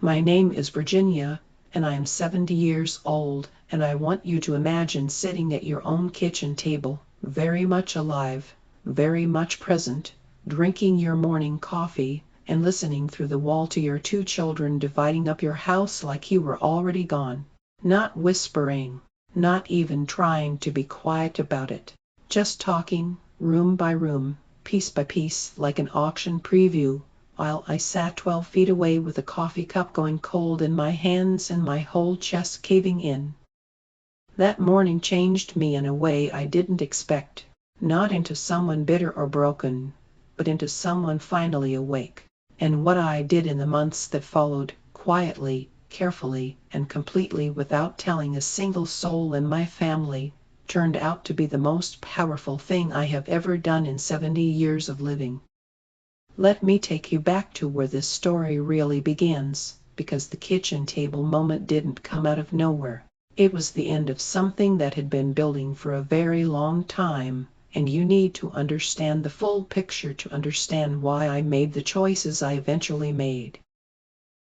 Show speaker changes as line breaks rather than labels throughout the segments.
My name is Virginia, and I am 70 years old, and I want you to imagine sitting at your own kitchen table, very much alive, very much present, drinking your morning coffee, and listening through the wall to your two children dividing up your house like you were already gone. Not whispering, not even trying to be quiet about it. Just talking, room by room, piece by piece, like an auction preview, while I sat 12 feet away with a coffee cup going cold in my hands and my whole chest caving in. That morning changed me in a way I didn't expect. Not into someone bitter or broken, but into someone finally awake. And what I did in the months that followed, quietly, carefully, and completely without telling a single soul in my family, turned out to be the most powerful thing I have ever done in 70 years of living. Let me take you back to where this story really begins, because the kitchen table moment didn't come out of nowhere. It was the end of something that had been building for a very long time, and you need to understand the full picture to understand why I made the choices I eventually made.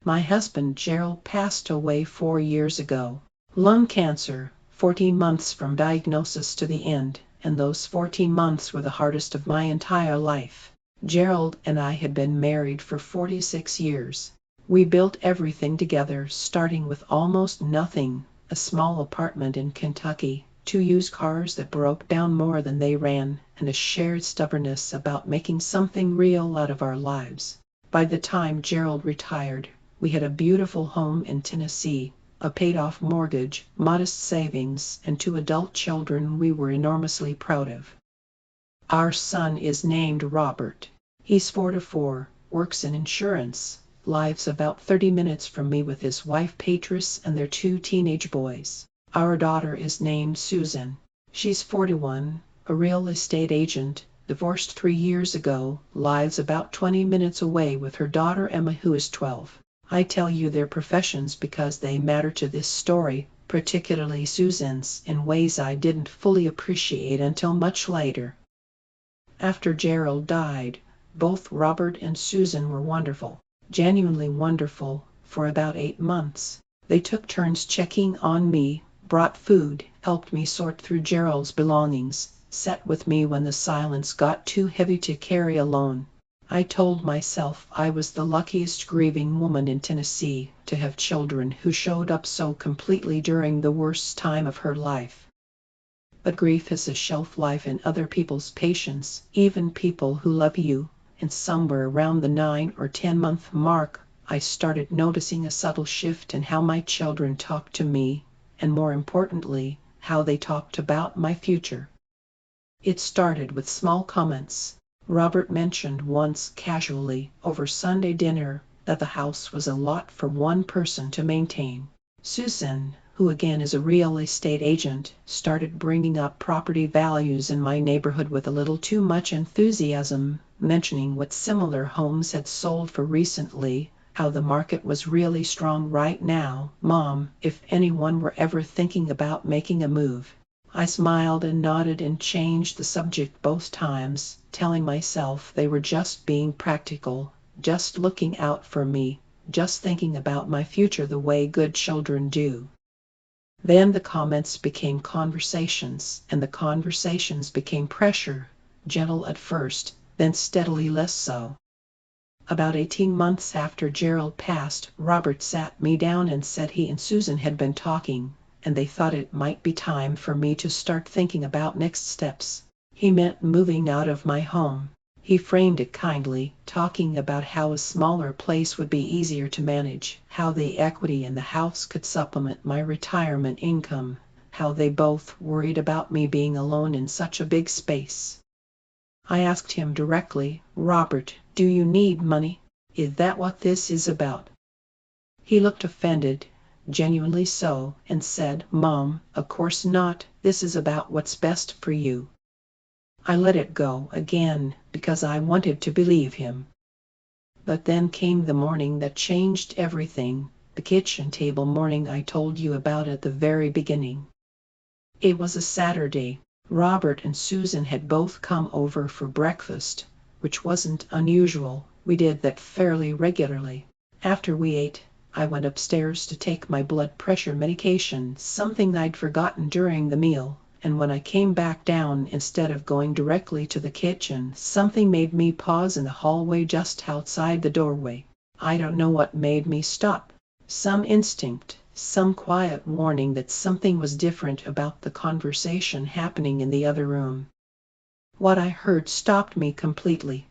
My husband Gerald passed away 4 years ago. Lung cancer, 14 months from diagnosis to the end, and those 14 months were the hardest of my entire life. Gerald and I had been married for 46 years. We built everything together, starting with almost nothing, a small apartment in Kentucky, 2 used cars that broke down more than they ran, and a shared stubbornness about making something real out of our lives. By the time Gerald retired, we had a beautiful home in Tennessee, a paid-off mortgage, modest savings, and 2 adult children we were enormously proud of. Our son is named Robert. He's 44, works in insurance, lives about 30 minutes from me with his wife Patrice and their 2 teenage boys. Our daughter is named Susan. She's 41, a real estate agent, divorced 3 years ago, lives about 20 minutes away with her daughter Emma, who is 12. I tell you their professions because they matter to this story, particularly Susan's, in ways I didn't fully appreciate until much later. After Gerald died, both Robert and Susan were wonderful, genuinely wonderful, for about 8 months. They took turns checking on me, brought food, helped me sort through Gerald's belongings, sat with me when the silence got too heavy to carry alone. I told myself I was the luckiest grieving woman in Tennessee to have children who showed up so completely during the worst time of her life. But grief has a shelf life in other people's patience, even people who love you, and somewhere around the 9 or 10-month mark, I started noticing a subtle shift in how my children talked to me, and more importantly, how they talked about my future. It started with small comments. Robert mentioned once casually, over Sunday dinner, that the house was a lot for one person to maintain. Susan, who again is a real estate agent, started bringing up property values in my neighborhood with a little too much enthusiasm, mentioning what similar homes had sold for recently, how the market was really strong right now. Mom, if anyone were ever thinking about making a move. I smiled and nodded and changed the subject both times, telling myself they were just being practical, just looking out for me, just thinking about my future the way good children do. Then the comments became conversations, and the conversations became pressure, gentle at first, then steadily less so. About 18 months after Gerald passed, Robert sat me down and said he and Susan had been talking, and they thought it might be time for me to start thinking about next steps. He meant moving out of my home. He framed it kindly, talking about how a smaller place would be easier to manage, how the equity in the house could supplement my retirement income, how they both worried about me being alone in such a big space. I asked him directly, Robert, do you need money? Is that what this is about? He looked offended, genuinely so, and said, Mom, of course not. This is about what's best for you. I let it go again, because I wanted to believe him. But then came the morning that changed everything, the kitchen table morning I told you about at the very beginning. It was a Saturday. Robert and Susan had both come over for breakfast, which wasn't unusual. We did that fairly regularly. After we ate, I went upstairs to take my blood pressure medication, something I'd forgotten during the meal, and when I came back down, instead of going directly to the kitchen, something made me pause in the hallway just outside the doorway. I don't know what made me stop. Some instinct, some quiet warning that something was different about the conversation happening in the other room. What I heard stopped me completely.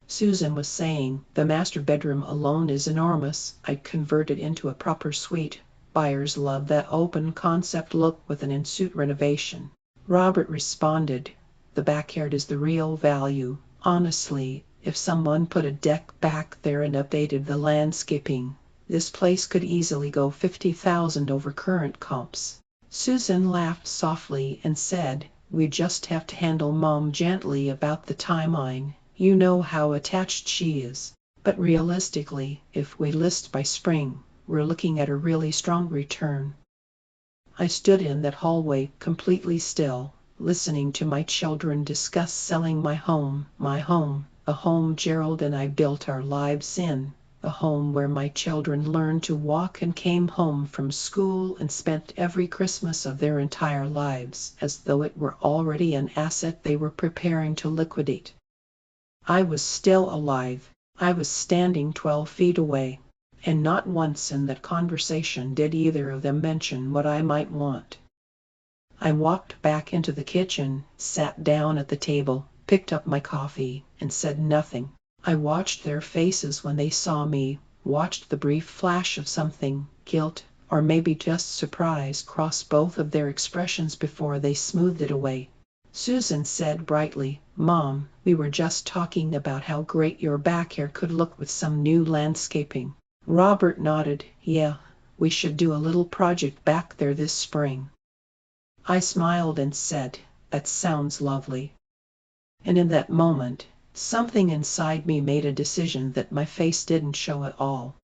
Susan was saying, "The master bedroom alone is enormous. I'd convert it into a proper suite. Buyers love that open concept look with an in-suite renovation." Robert responded, "The backyard is the real value. Honestly, if someone put a deck back there and updated the landscaping, this place could easily go 50,000 over current comps." Susan laughed softly and said, "We just have to handle Mom gently about the timeline. You know how attached she is. But realistically, if we list by spring, we're looking at a really strong return." I stood in that hallway, completely still, listening to my children discuss selling my home, a home Gerald and I built our lives in, a home where my children learned to walk and came home from school and spent every Christmas of their entire lives as though it were already an asset they were preparing to liquidate. I was still alive. I was standing 12 feet away. And not once in that conversation did either of them mention what I might want. I walked back into the kitchen, sat down at the table, picked up my coffee, and said nothing. I watched their faces when they saw me, watched the brief flash of something, guilt, or maybe just surprise, cross both of their expressions before they smoothed it away. Susan said brightly, "Mom, we were just talking about how great your backyard could look with some new landscaping." Robert nodded. "Yeah, we should do a little project back there this spring." I smiled and said, "That sounds lovely." And in that moment, something inside me made a decision that my face didn't show at all.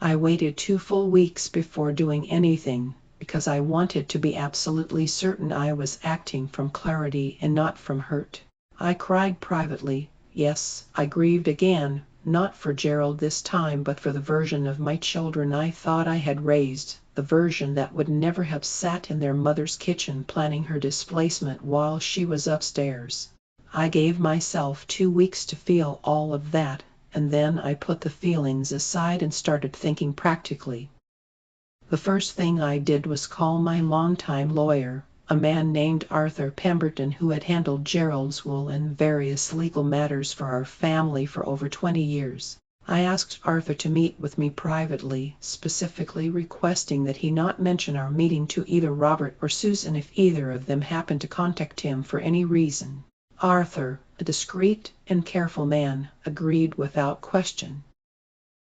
I waited 2 full weeks before doing anything, because I wanted to be absolutely certain I was acting from clarity and not from hurt. I cried privately. Yes, I grieved again, not for Gerald this time, but for the version of my children I thought I had raised, the version that would never have sat in their mother's kitchen planning her displacement while she was upstairs. I gave myself 2 weeks to feel all of that, and then I put the feelings aside and started thinking practically. The first thing I did was call my longtime lawyer, a man named Arthur Pemberton, who had handled Gerald's will and various legal matters for our family for over 20 years. I asked Arthur to meet with me privately, specifically requesting that he not mention our meeting to either Robert or Susan if either of them happened to contact him for any reason. Arthur, a discreet and careful man, agreed without question.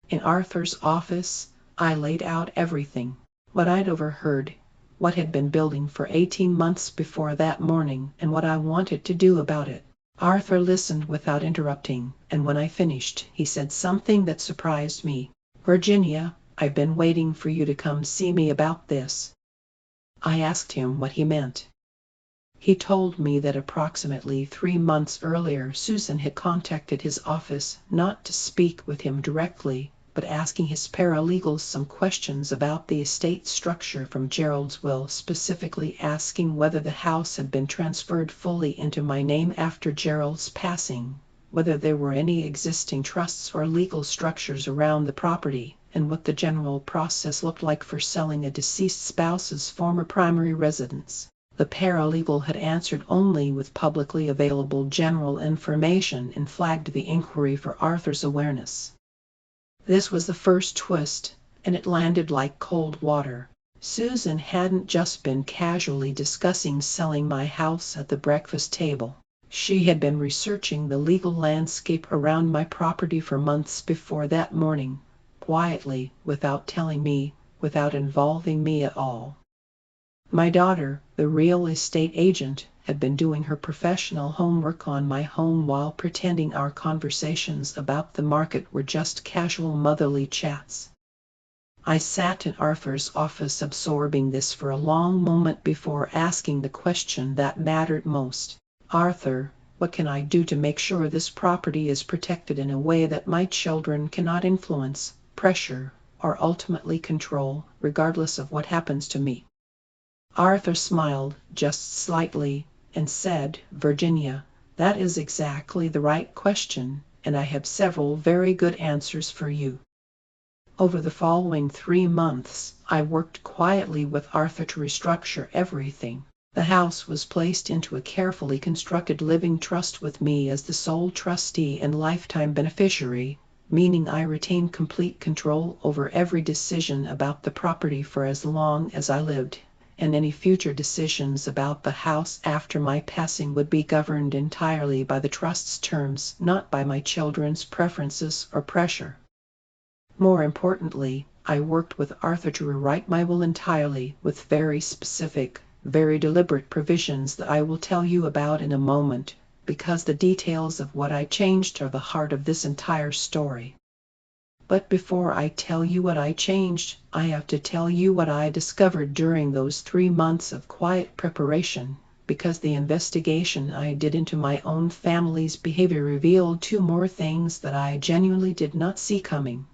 In Arthur's office, I laid out everything, what I'd overheard, what had been building for 18 months before that morning, and what I wanted to do about it. Arthur listened without interrupting, and when I finished, he said something that surprised me. "Virginia, I've been waiting for you to come see me about this." I asked him what he meant. He told me that approximately 3 months earlier, Susan had contacted his office, not to speak with him directly, but asking his paralegals some questions about the estate structure from Gerald's will, specifically asking whether the house had been transferred fully into my name after Gerald's passing, whether there were any existing trusts or legal structures around the property, and what the general process looked like for selling a deceased spouse's former primary residence. The paralegal had answered only with publicly available general information and flagged the inquiry for Arthur's awareness. This was the first twist, and it landed like cold water. Susan hadn't just been casually discussing selling my house at the breakfast table. She had been researching the legal landscape around my property for months before that morning, quietly, without telling me, without involving me at all. My daughter, the real estate agent, had been doing her professional homework on my home while pretending our conversations about the market were just casual motherly chats. I sat in Arthur's office absorbing this for a long moment before asking the question that mattered most. "Arthur, what can I do to make sure this property is protected in a way that my children cannot influence, pressure, or ultimately control, regardless of what happens to me. Arthur smiled, just slightly, and said, Virginia, that is exactly the right question, and I have several very good answers for you. Over the following 3 months, I worked quietly with Arthur to restructure everything. The house was placed into a carefully constructed living trust with me as the sole trustee and lifetime beneficiary, meaning I retained complete control over every decision about the property for as long as I lived, and any future decisions about the house after my passing would be governed entirely by the trust's terms, not by my children's preferences or pressure. More importantly, I worked with Arthur to rewrite my will entirely, with very specific, very deliberate provisions that I will tell you about in a moment, because the details of what I changed are the heart of this entire story. But before I tell you what I changed, I have to tell you what I discovered during those 3 months of quiet preparation, because the investigation I did into my own family's behavior revealed 2 more things that I genuinely did not see coming.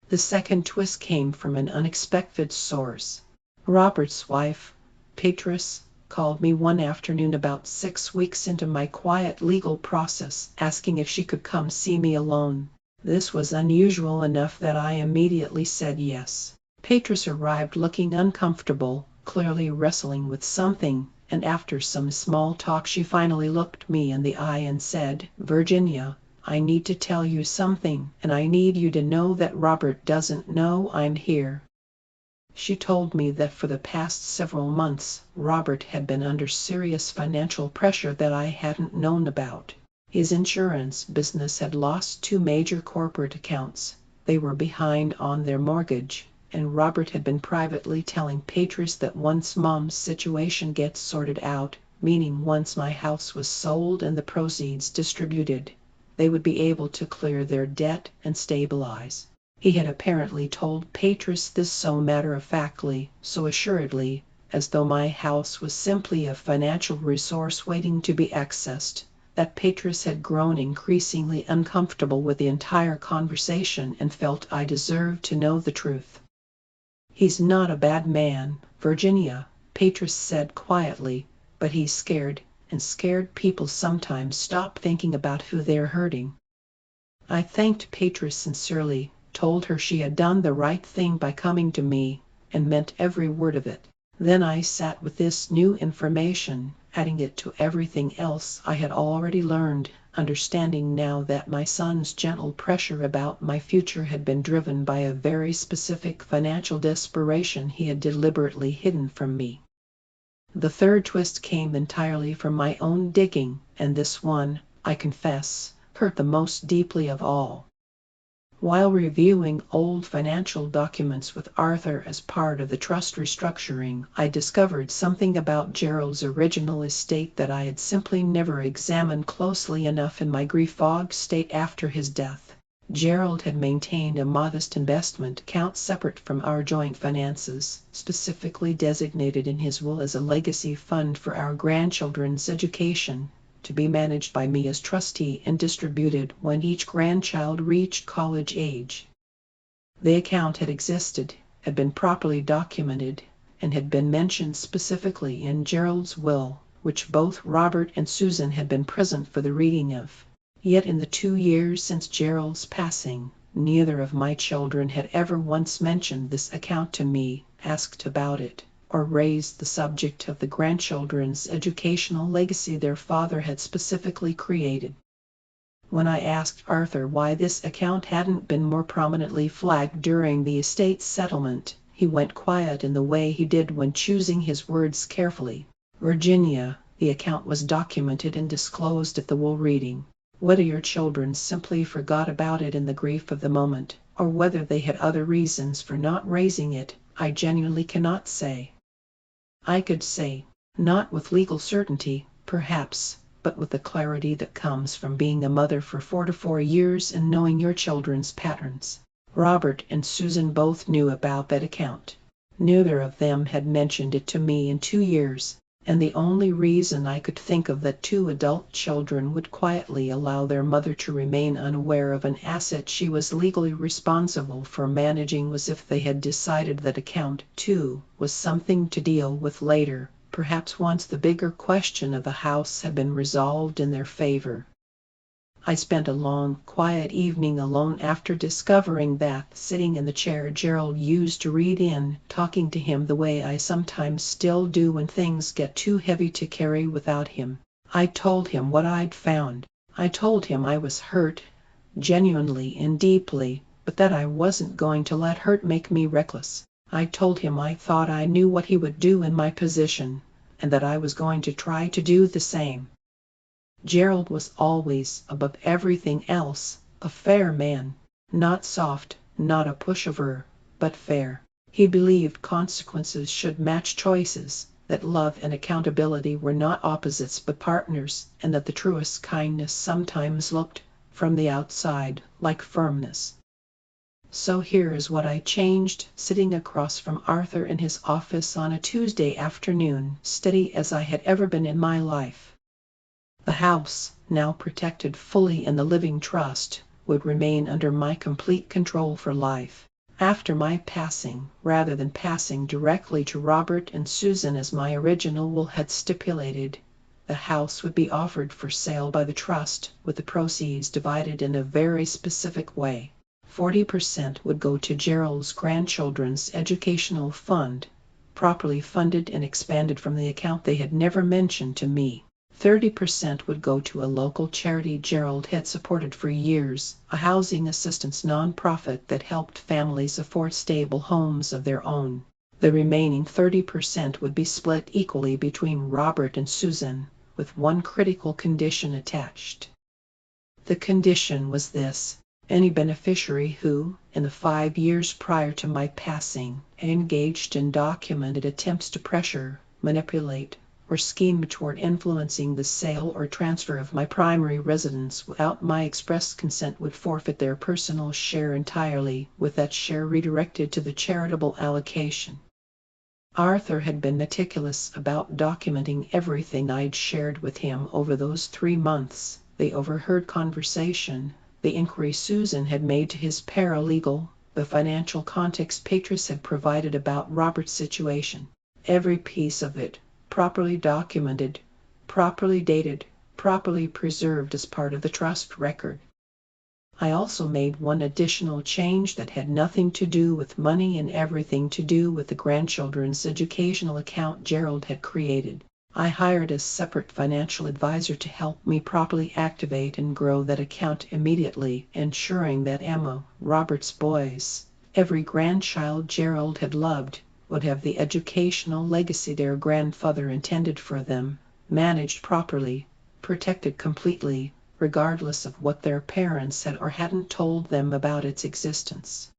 The second twist came from an unexpected source. Robert's wife, Beatrice, called me one afternoon about 6 weeks into my quiet legal process, asking if she could come see me alone. This was unusual enough that I immediately said yes. Beatrice arrived looking uncomfortable, clearly wrestling with something, and after some small talk she finally looked me in the eye and said, Virginia, I need to tell you something, and I need you to know that Robert doesn't know I'm here. She told me that for the past several months, Robert had been under serious financial pressure that I hadn't known about. His insurance business had lost 2 major corporate accounts. They were behind on their mortgage, and Robert had been privately telling Beatrice that once Mom's situation gets sorted out, meaning once my house was sold and the proceeds distributed, they would be able to clear their debt and stabilize. He had apparently told Beatrice this so matter-of-factly, so assuredly, as though my house was simply a financial resource waiting to be accessed, that Beatrice had grown increasingly uncomfortable with the entire conversation and felt I deserved to know the truth. He's not a bad man, Virginia, Beatrice said quietly, but he's scared, and scared people sometimes stop thinking about who they're hurting. I thanked Beatrice sincerely, told her she had done the right thing by coming to me, and meant every word of it. Then I sat with this new information, adding it to everything else I had already learned, understanding now that my son's gentle pressure about my future had been driven by a very specific financial desperation he had deliberately hidden from me. The third twist came entirely from my own digging, and this one, I confess, hurt the most deeply of all. While reviewing old financial documents with Arthur as part of the trust restructuring, I discovered something about Gerald's original estate that I had simply never examined closely enough in my grief-fogged state after his death. Gerald had maintained a modest investment account separate from our joint finances, specifically designated in his will as a legacy fund for our grandchildren's education, to be managed by me as trustee and distributed when each grandchild reached college age. The account had existed, had been properly documented, and had been mentioned specifically in Gerald's will, which both Robert and Susan had been present for the reading of. Yet in the 2 years since Gerald's passing, neither of my children had ever once mentioned this account to me, asked about it, or raised the subject of the grandchildren's educational legacy their father had specifically created. When I asked Arthur why this account hadn't been more prominently flagged during the estate's settlement, he went quiet in the way he did when choosing his words carefully. Virginia, the account was documented and disclosed at the will reading. Whether your children simply forgot about it in the grief of the moment, or whether they had other reasons for not raising it, I genuinely cannot say. I could say, not with legal certainty, perhaps, but with the clarity that comes from being a mother for 4 years and knowing your children's patterns. Robert and Susan both knew about that account. Neither of them had mentioned it to me in 2 years. and the only reason I could think of that two adult children would quietly allow their mother to remain unaware of an asset she was legally responsible for managing was if they had decided that account, too, was something to deal with later, perhaps once the bigger question of the house had been resolved in their favor. I spent a long, quiet evening alone after discovering that, sitting in the chair Gerald used to read in, talking to him the way I sometimes still do when things get too heavy to carry without him. I told him what I'd found. I told him I was hurt, genuinely and deeply, but that I wasn't going to let hurt make me reckless. I told him I thought I knew what he would do in my position, and that I was going to try to do the same. Gerald was always, above everything else, a fair man. Not soft, not a pushover, but fair. He believed consequences should match choices, that love and accountability were not opposites but partners, and that the truest kindness sometimes looked, from the outside, like firmness. So here is what I changed, sitting across from Arthur in his office on a Tuesday afternoon, steady as I had ever been in my life. The house, now protected fully in the living trust, would remain under my complete control for life. After my passing, rather than passing directly to Robert and Susan as my original will had stipulated, the house would be offered for sale by the trust, with the proceeds divided in a very specific way. 40% would go to Gerald's grandchildren's educational fund, properly funded and expanded from the account they had never mentioned to me. 30% would go to a local charity Gerald had supported for years, a housing assistance nonprofit that helped families afford stable homes of their own. The remaining 30% would be split equally between Robert and Susan, with one critical condition attached. The condition was this: any beneficiary who, in the 5 years prior to my passing, engaged in documented attempts to pressure, manipulate, or scheme toward influencing the sale or transfer of my primary residence without my express consent would forfeit their personal share entirely, with that share redirected to the charitable allocation. Arthur had been meticulous about documenting everything I'd shared with him over those 3 months, the overheard conversation, the inquiry Susan had made to his paralegal, the financial context Patris had provided about Robert's situation. Every piece of it, properly documented, properly dated, properly preserved as part of the trust record. I also made one additional change that had nothing to do with money and everything to do with the grandchildren's educational account Gerald had created. I hired a separate financial advisor to help me properly activate and grow that account immediately, ensuring that Emma, Robert's boys, every grandchild Gerald had loved, would have the educational legacy their grandfather intended for them, managed properly, protected completely, regardless of what their parents had or hadn't told them about its existence.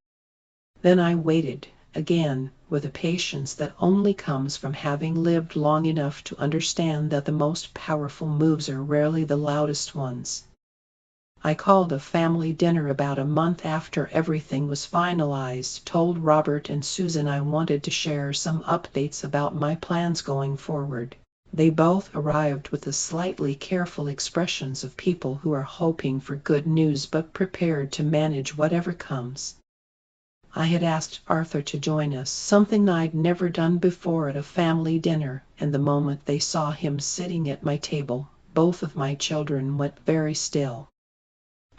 Then I waited, again, with a patience that only comes from having lived long enough to understand that the most powerful moves are rarely the loudest ones. I called a family dinner about a month after everything was finalized, told Robert and Susan I wanted to share some updates about my plans going forward. They both arrived with the slightly careful expressions of people who are hoping for good news but prepared to manage whatever comes. I had asked Arthur to join us, something I'd never done before at a family dinner, and the moment they saw him sitting at my table, both of my children went very still.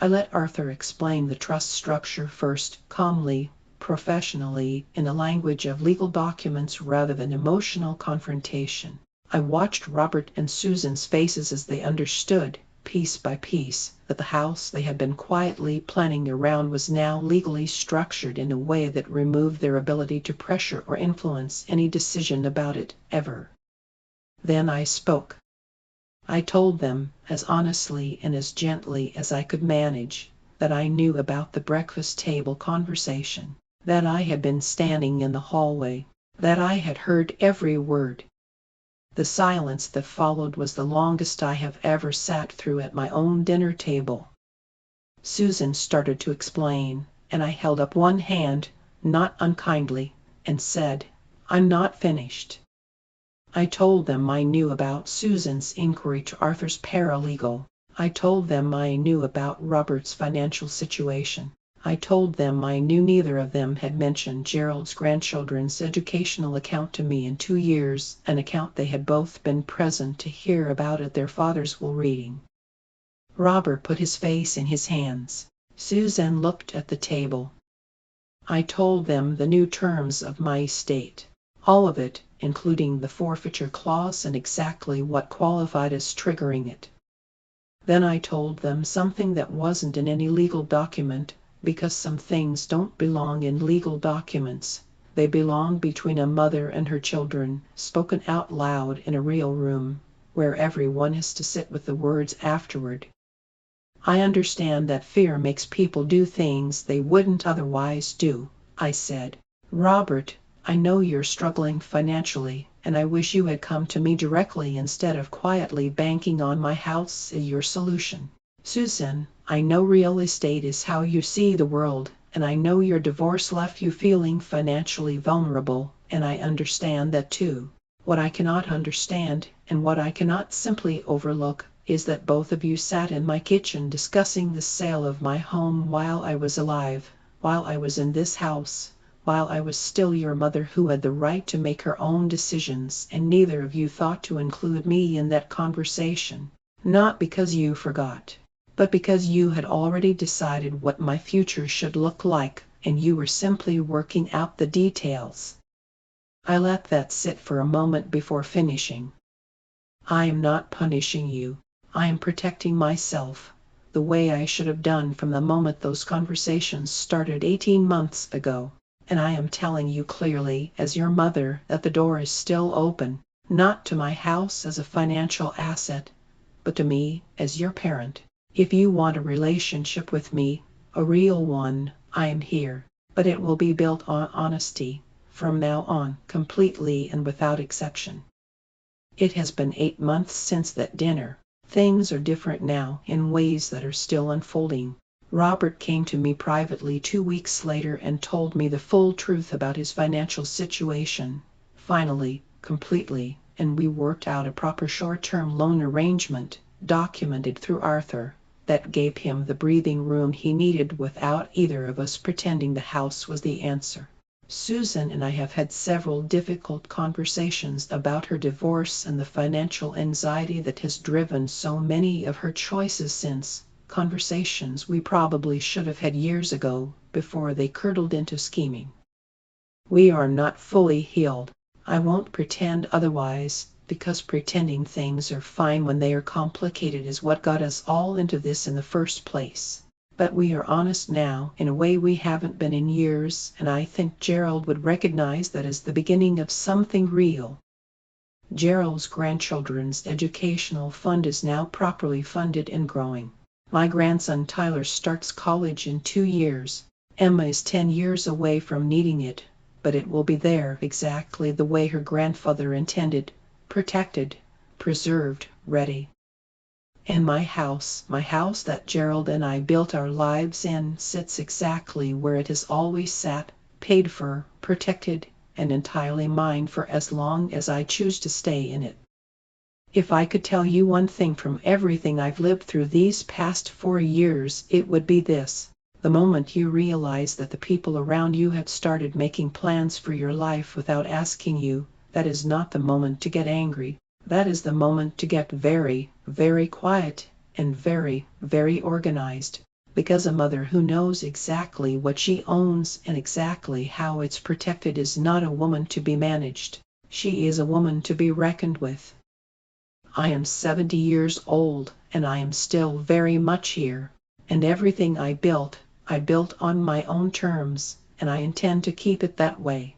I let Arthur explain the trust structure first, calmly, professionally, in the language of legal documents rather than emotional confrontation. I watched Robert and Susan's faces as they understood, piece by piece, that the house they had been quietly planning around was now legally structured in a way that removed their ability to pressure or influence any decision about it, ever. Then I spoke. I told them, as honestly and as gently as I could manage, that I knew about the breakfast table conversation, that I had been standing in the hallway, that I had heard every word. The silence that followed was the longest I have ever sat through at my own dinner table. Susan started to explain, and I held up one hand, not unkindly, and said, "I'm not finished." I told them I knew about Susan's inquiry to Arthur's paralegal. I told them I knew about Robert's financial situation. I told them I knew neither of them had mentioned Gerald's grandchildren's educational account to me in 2 years, an account they had both been present to hear about at their father's will reading. Robert put his face in his hands. Susan looked at the table. I told them the new terms of my estate. All of it, including the forfeiture clause and exactly what qualified as triggering it. Then I told them something that wasn't in any legal document, because some things don't belong in legal documents. They belong between a mother and her children, spoken out loud in a real room, where everyone has to sit with the words afterward. I understand that fear makes people do things they wouldn't otherwise do, I said. Robert, I know you're struggling financially, and I wish you had come to me directly instead of quietly banking on my house as your solution. Susan, I know real estate is how you see the world, and I know your divorce left you feeling financially vulnerable, and I understand that too. What I cannot understand, and what I cannot simply overlook, is that both of you sat in my kitchen discussing the sale of my home while I was alive, while I was in this house, while I was still your mother who had the right to make her own decisions, and neither of you thought to include me in that conversation. Not because you forgot, but because you had already decided what my future should look like, and you were simply working out the details. I let that sit for a moment before finishing. I am not punishing you. I am protecting myself, the way I should have done from the moment those conversations started 18 months ago. And I am telling you clearly, as your mother, that the door is still open, not to my house as a financial asset, but to me as your parent. If you want a relationship with me, a real one, I am here. But it will be built on honesty, from now on, completely and without exception. It has been 8 months since that dinner. Things are different now, in ways that are still unfolding. Robert came to me privately 2 weeks later and told me the full truth about his financial situation. Finally, completely, and we worked out a proper short-term loan arrangement, documented through Arthur, that gave him the breathing room he needed without either of us pretending the house was the answer. Susan and I have had several difficult conversations about her divorce and the financial anxiety that has driven so many of her choices since, conversations we probably should have had years ago, before they curdled into scheming. We are not fully healed. I won't pretend otherwise, because pretending things are fine when they are complicated is what got us all into this in the first place. But we are honest now in a way we haven't been in years, and I think Gerald would recognize that as the beginning of something real. Gerald's grandchildren's educational fund is now properly funded and growing. My grandson Tyler starts college in 2 years. Emma is 10 years away from needing it, but it will be there exactly the way her grandfather intended, protected, preserved, ready. And my house that Gerald and I built our lives in, sits exactly where it has always sat, paid for, protected, and entirely mine for as long as I choose to stay in it. If I could tell you one thing from everything I've lived through these past 4 years, it would be this. The moment you realize that the people around you have started making plans for your life without asking you, that is not the moment to get angry. That is the moment to get very, very quiet and very, very organized. Because a mother who knows exactly what she owns and exactly how it's protected is not a woman to be managed. She is a woman to be reckoned with. I am 70 years old, and I am still very much here. And everything I built on my own terms, and I intend to keep it that way.